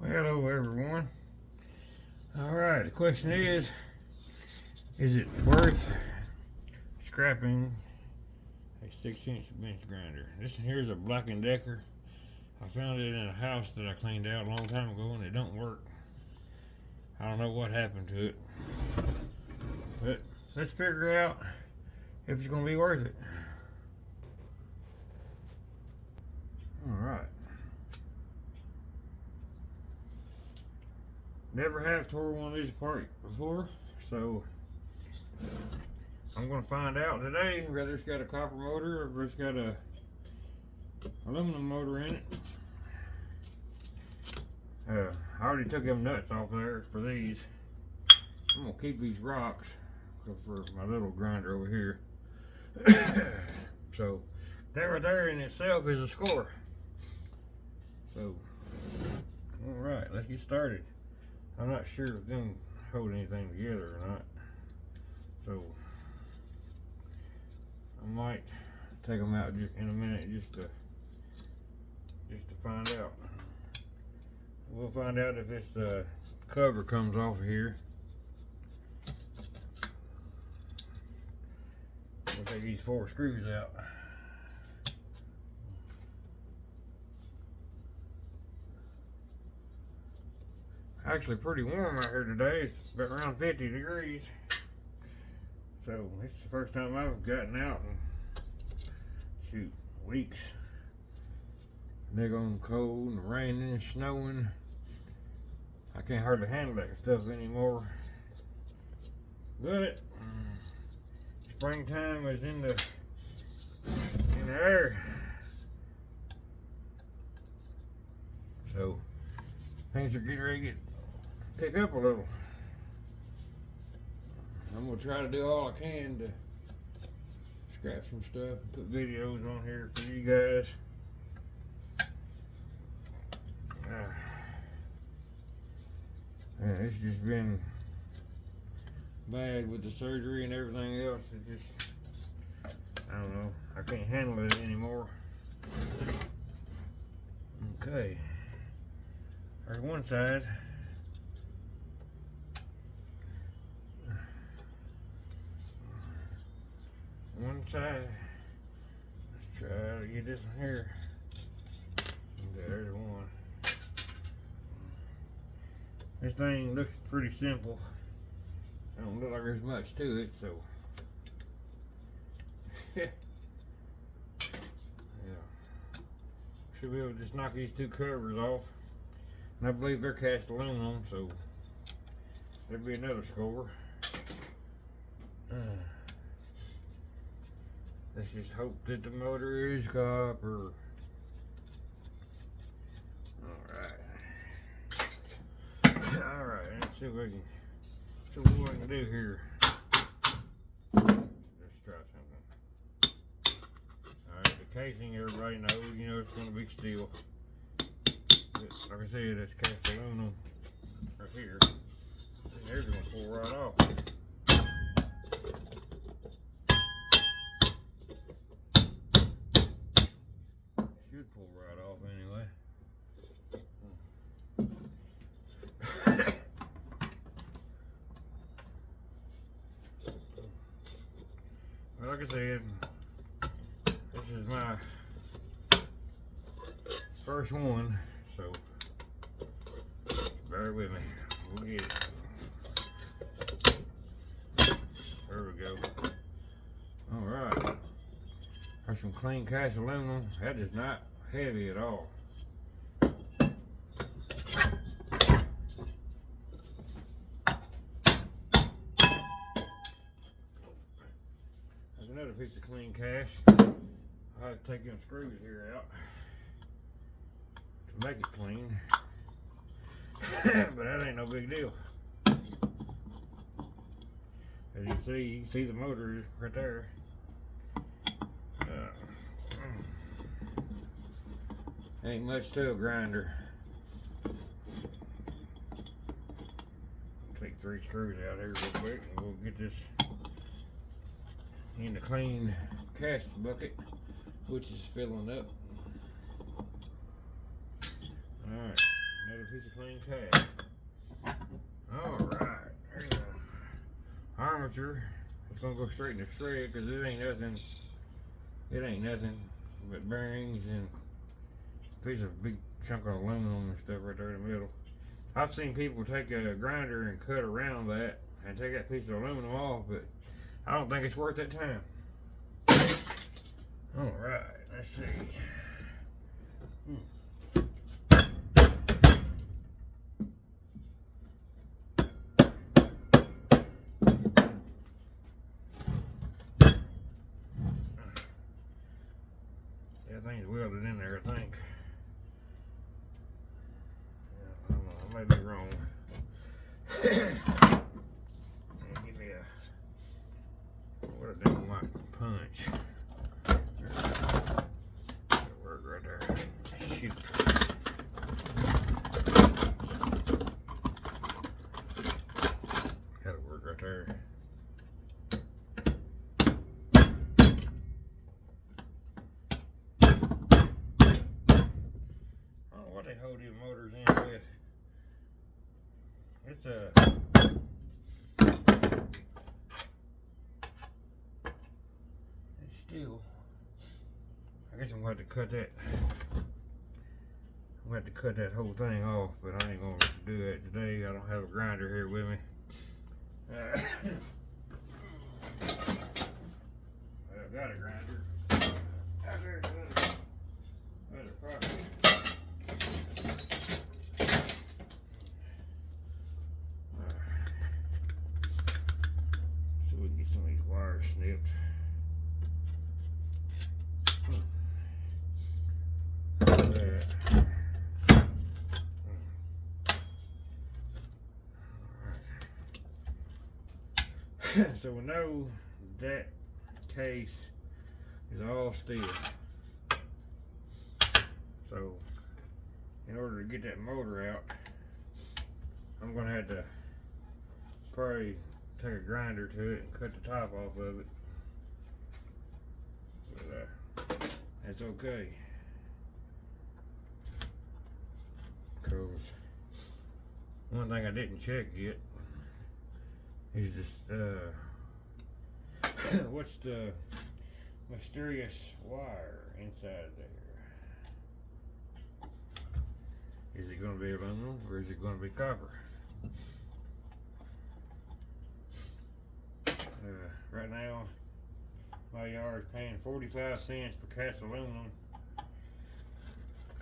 Well, hello everyone. Alright, the question is it worth scrapping a 6-inch bench grinder? This here's a Black & Decker. I found it in a house that I cleaned out a long time ago and it don't work. I don't know what happened to it. But let's figure out if it's going to be worth it. Alright. Never have tore one of these apart before, so I'm going to find out today whether it's got a copper motor or if it's got a aluminum motor in it. I already took them nuts off there for these. I'm going to keep these rocks for my little grinder over here. So that right there in itself is a score. So, alright, let's get started. I'm not sure if them hold anything together or not, so I might take them out just in a minute just to find out. We'll find out if this cover comes off of here. We'll take these 4 screws out. Actually pretty warm out here today. It's about around 50 degrees. So this is the first time I've gotten out in weeks. They're going cold and raining and snowing. I can't hardly handle that stuff anymore. But springtime is in the air. So things are getting ready to pick up a little. I'm gonna try to do all I can to scrap some stuff and put videos on here for you guys. Man, it's just been bad with the surgery and everything else. It just, I don't know, I can't handle it anymore. Okay, there's one side. One side. Let's try to get this one here. Okay, there's one. This thing looks pretty simple. I don't look like there's much to it, so yeah. Should be able to just knock these 2 covers off. And I believe they're cast aluminum, so there'll be another score. Let's just hope that the motor is copper. Alright, let's see what we can do here. Let's try something. Alright, the casing, everybody knows, it's going to be steel. But like I said, that's cast aluminum right here. There's going to pull right off. Should pull right off anyway. Well, like I said, this is my first one, so bear with me. We'll get it. There we go. Alright. There's some clean cast aluminum. That is not heavy at all. There's another piece of clean cast. I'll have to take them screws here out to make it clean. But that ain't no big deal. As you can see the motor right there. Ain't much to a grinder. Take 3 screws out here real quick and we'll get this in the clean cast bucket, which is filling up. Alright, another piece of clean cast. Alright, there's the armature. It's gonna go straight in the shred because it ain't nothing but bearings and a piece of big chunk of aluminum and stuff right there in the middle. I've seen people take a grinder and cut around that and take that piece of aluminum off, but I don't think it's worth that time. Alright, let's see. Everything's welded in there, I think. Yeah, I don't know, I may be wrong. Give me what a damn like punch. That'll work right there. Shoot. That'll work right there. What they hold these motors in with. It's steel. I guess I'm going to have to cut that. I'm going to have to cut that whole thing off, but I ain't going to do that today. I don't have a grinder here with me. I've got a grinder. Out there, better probably. So we can get some of these wires snipped. So we know that case is all steel. So in order to get that motor out, I'm gonna have to probably take a grinder to it and cut the top off of it. But that's okay. Cause one thing I didn't check yet is this what's the mysterious wire inside there? Is it going to be aluminum or is it going to be copper? Right now, my yard is paying 45 cents for cast aluminum.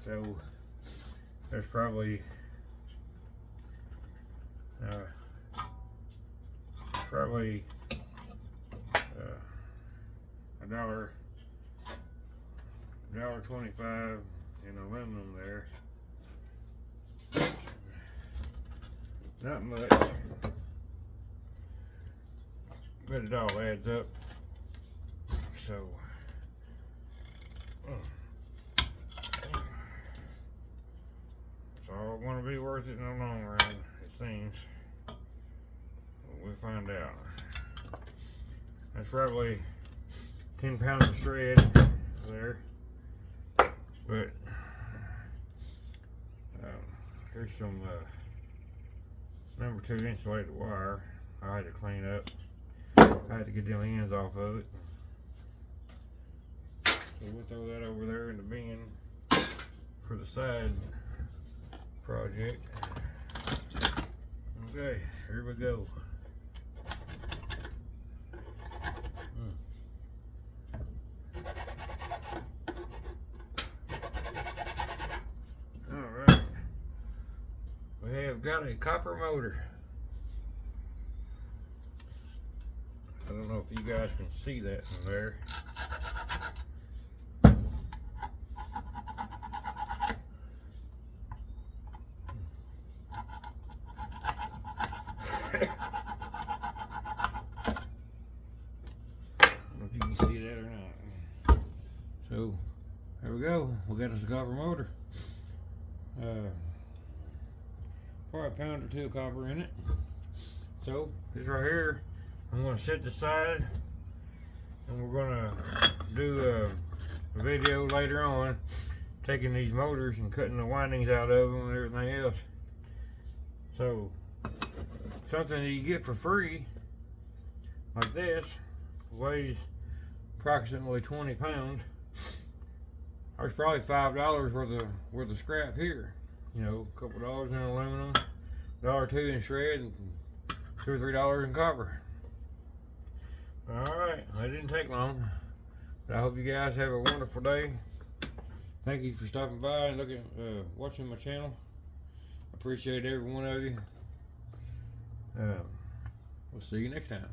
So there's probably $1.25 in aluminum there. Not much, but it all adds up. So it's all going to be worth it in the long run, it seems. We'll find out. That's probably 10 pounds of shred there, but here's some number 2 insulated wire I had to clean up. I had to get the ends off of it. So we'll throw that over there in the bin for the side project. Okay, here we go. Alright. We have got a copper motor. I don't know if you guys can see that from there. I don't know if you can see that or not. So there we go. We got us a copper motor. Probably a pound or 2 of copper in it. So this right here, I'm going to set this aside, and we're going to do a video later on taking these motors and cutting the windings out of them and everything else. So something that you get for free like this weighs approximately 20 pounds. There's probably $5 worth of scrap here. You know, a couple dollars in aluminum, $1 or $2 in shred, and $2 or $3 in copper. Alright, that didn't take long. But I hope you guys have a wonderful day. Thank you for stopping by and watching my channel. I appreciate every one of you. We'll see you next time.